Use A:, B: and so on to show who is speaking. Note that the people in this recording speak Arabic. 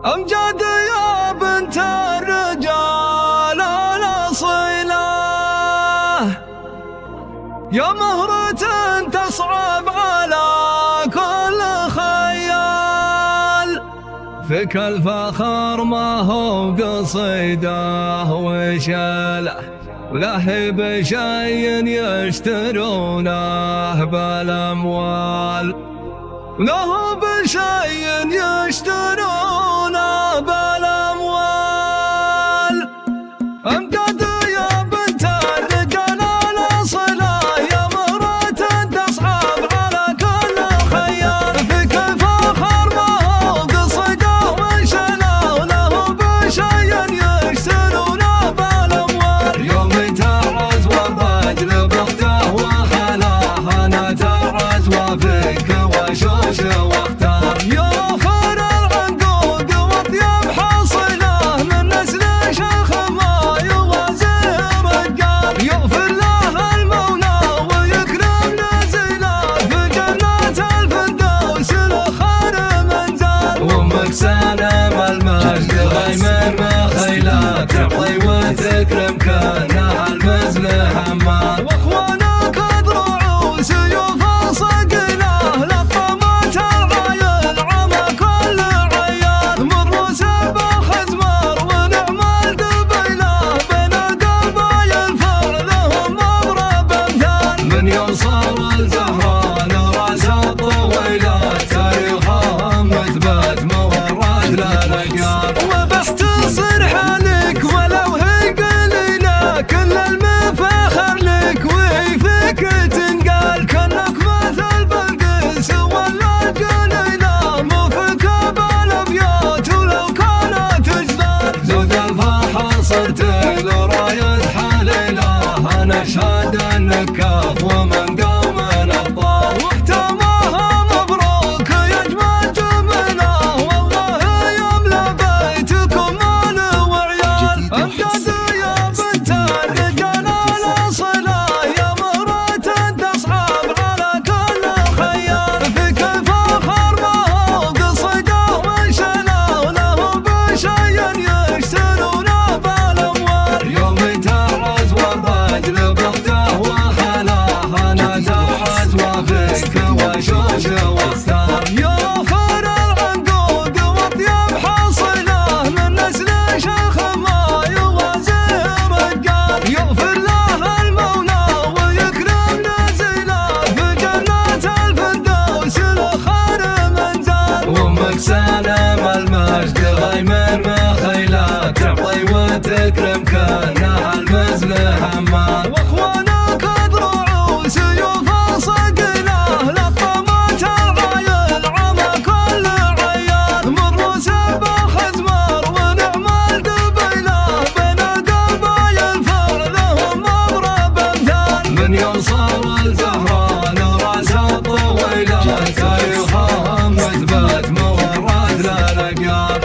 A: أمجد يا بنت الرجال الأصيلة، يا مهرة تصعب على كل خيال. فيك الفخر ما هو قصيده وشاله، ولا هي بشيء يشترونه بالأموال، ولا هو بشيء يشترونه بالأموال. أمجد يا بنت الرجال الأصيلة، يا مهرة تصعب على كل خيال. فيك الفخر ما هو قصيده وشاله، ولا هو بشيء يشترونه بالأموال. يوم تعرس والرجل بأخته وخلاه، أنا تعرس وفيك وشوش واختار. يا خير العنقود وطيب حصله، من نسل شيخ ما يوازي رجال. يغفر له المولى ويكرم نزله، في جنة الفردوس الخير منزل. وامك سالم المجد غيمر مخيله، تعطي وتكرم كانها المزل همال. واخوانك ضروع وسيوف صقله، لطمت العيل عمى كل عيال. مروا سبع خزمر ونعم القبيله، بين قلبي الفرع لهم اضرب امثال. من يوصل الزهران راس الطويله، تاريخهم مثبت مورد للأجيال. وبس تصير حالك ولو هي قليله، كل المفاخر لك وهي فيك تنقال. كانك مثل بلقيس ولا القليله، مو فيك بالابيات ولو كانت جدال. زود الفرحه صرت لرايد حليله، انا اشهد انك كاف ومن قوم الابطال. واختامها مبروك يا اجمل جمله، والله يملا بيتكم مال وعيال. أمجد يا بنت الرجال الأصيلة، يا مهرة تصعب على كل خيال. فيك الفخر ما هو قصيده وشاله، ولا هو بشيء يشترونه بالأموال. يوم تعرس والرجل بأخته وخلاه، أنا تعرس وفيك وشوش واختار. يا خير العنقود وطيب حصله، من نسل شيخ ما يوازي رجال. يغفر له المولى ويكرم نزله، في جنة الفردوس الخير منزل. وامك سالم المجد غيمر مخيله، تعطي وتكرم كانها المزل همال. واخوانك ضروع وسيوف صقله، لطمت العيل عمى كل عيال. مروا سبع خزمر ونعم القبيله، بين قلبي الفرع لهم اضرب امثال. من يوصل الزهران راس الطويله، تاريخهم مثبت مورد للأجيال.